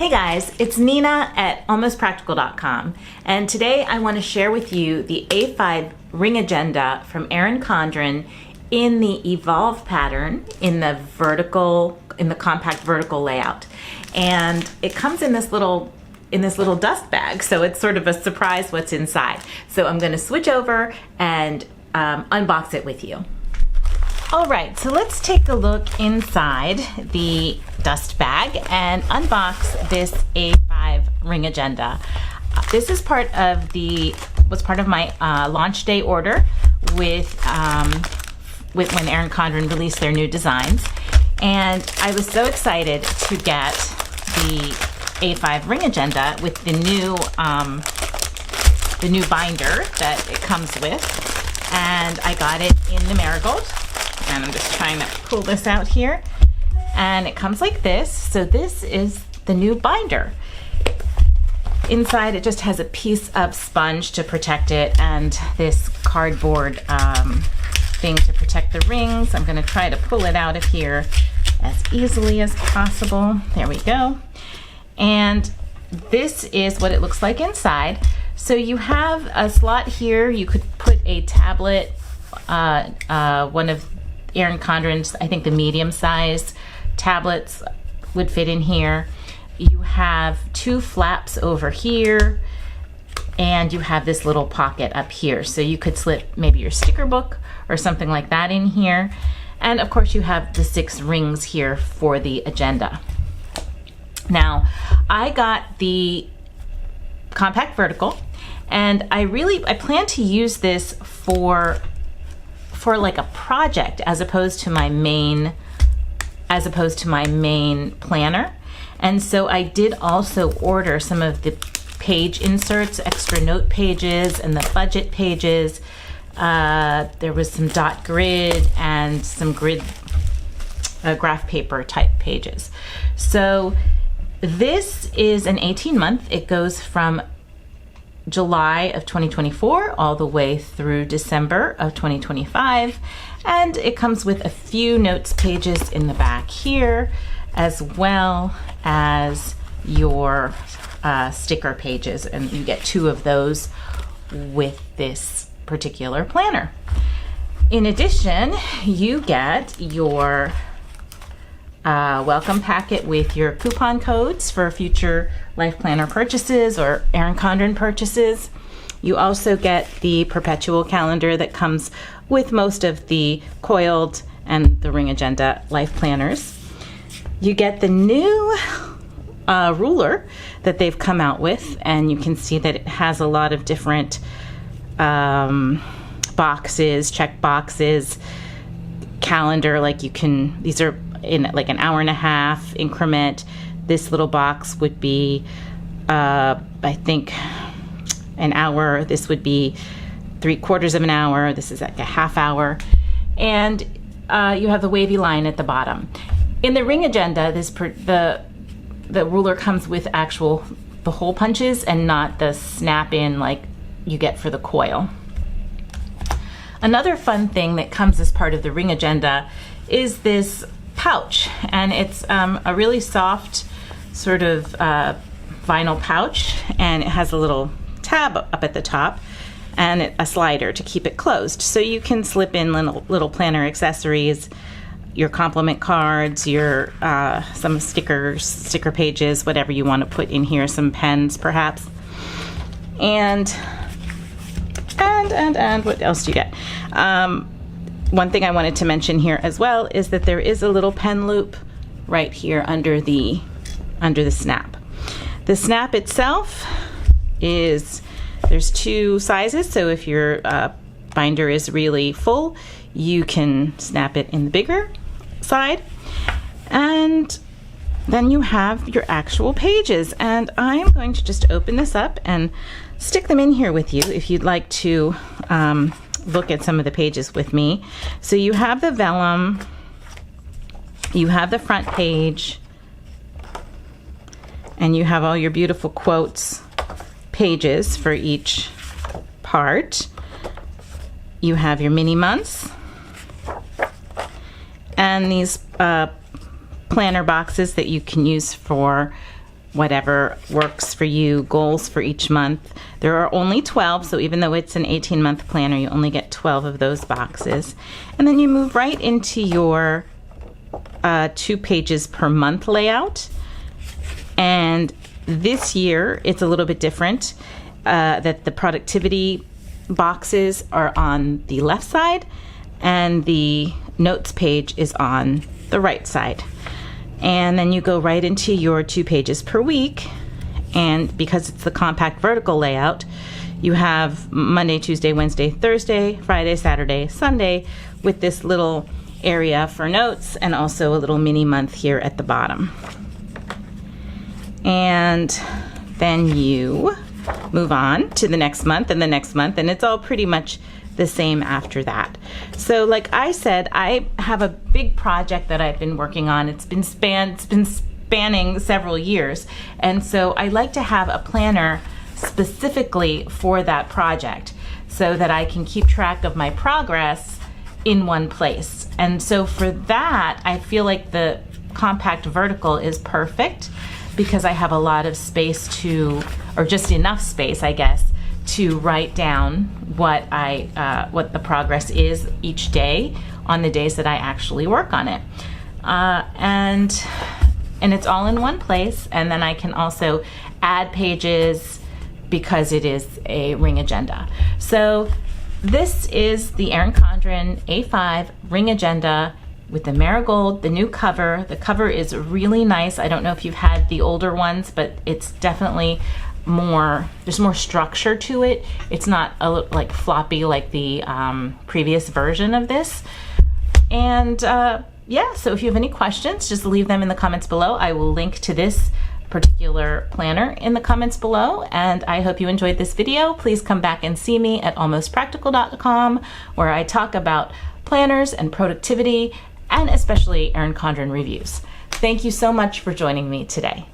Hey guys, it's Nina at almostpractical.com, and today I want to share with you the A5 ring agenda from Erin Condren in the Evolve pattern in the compact vertical layout. And it comes in this little dust bag, so it's sort of a surprise what's inside. So I'm going to switch over and unbox it with you. All right, so let's take a look inside the dust bag and unbox this A5 ring agenda. This is part of my launch day order with when Erin Condren released their new designs, and I was so excited to get the A5 ring agenda with the new binder that it comes with, and I got it in the Marigold. And I'm just trying to pull this out here, and it comes like this. So this is the new binder. Inside it just has a piece of sponge to protect it and this cardboard thing to protect the rings. I'm going to try to pull it out of here as easily as possible. There we go. And this is what it looks like inside. So you have a slot here. You could put a tablet, one of Erin Condren's, I think the medium size tablets would fit in here. You have two flaps over here, and you have this little pocket up here. So you could slip maybe your sticker book or something like that in here. And of course you have the 6 rings here for the agenda. Now, I got the compact vertical, and I plan to use this for like a project as opposed to my main planner. And so I did also order some of the page inserts, extra note pages and the budget pages. There was some dot grid and some grid graph paper type pages. So this is an 18-month. It goes from July of 2024 all the way through December of 2025, and it comes with a few notes pages in the back here, as well as your sticker pages, and you get 2 of those with this particular planner. In addition, you get your welcome packet with your coupon codes for future Life Planner purchases or Erin Condren purchases. You also get the perpetual calendar that comes with most of the coiled and the ring agenda Life Planners. You get the new ruler that they've come out with, and you can see that it has a lot of different boxes, check boxes, calendar, these are in like an hour and a half increment. This little box would be, I think, an hour. This would be 3/4 of an hour. This is like a half hour. And you have the wavy line at the bottom. In the ring agenda, the ruler comes with the hole punches and not the snap-in like you get for the coil. Another fun thing that comes as part of the ring agenda is this pouch, and it's a really soft sort of vinyl pouch, and it has a little tab up at the top and a slider to keep it closed, so you can slip in little planner accessories, your compliment cards, your some sticker pages, whatever you want to put in here, some pens perhaps, and what else do you get? One thing I wanted to mention here as well is that there is a little pen loop right here under the snap. The snap itself there's 2 sizes, so if your binder is really full, you can snap it in the bigger side, and then you have your actual pages. And I'm going to just open this up and stick them in here with you if you'd like to look at some of the pages with me. So you have the vellum, you have the front page, and you have all your beautiful quotes pages for each part. You have your mini months and these planner boxes that you can use for whatever works for you, goals for each month. There are only 12, so even though it's an 18-month planner, you only get 12 of those boxes. And then you move right into your 2 pages per month layout. And this year, it's a little bit different, that the productivity boxes are on the left side and the notes page is on the right side. And then you go right into your 2 pages per week. And because it's the compact vertical layout, you have Monday, Tuesday, Wednesday, Thursday, Friday, Saturday, Sunday, with this little area for notes and also a little mini month here at the bottom. And then you move on to the next month and the next month, and it's all pretty much the same after that. So like I said, I have a big project that I've been working on. It's been spanning several years, and so I like to have a planner specifically for that project so that I can keep track of my progress in one place. And so for that, I feel like the compact vertical is perfect because I have a lot of space to, or just enough space, I guess, to write down what the progress is each day on the days that I actually work on it. And it's all in one place, and then I can also add pages because it is a ring agenda. So this is the Erin Condren A5 ring agenda with the Marigold, the new cover. The cover is really nice. I don't know if you've had the older ones, but it's definitely there's more structure to it. It's not like floppy like the previous version of this. And yeah, so if you have any questions, just leave them in the comments below. I will link to this particular planner in the comments below, and I hope you enjoyed this video. Please come back and see me at almostpractical.com, where I talk about planners and productivity, and especially Erin Condren reviews. Thank you so much for joining me today.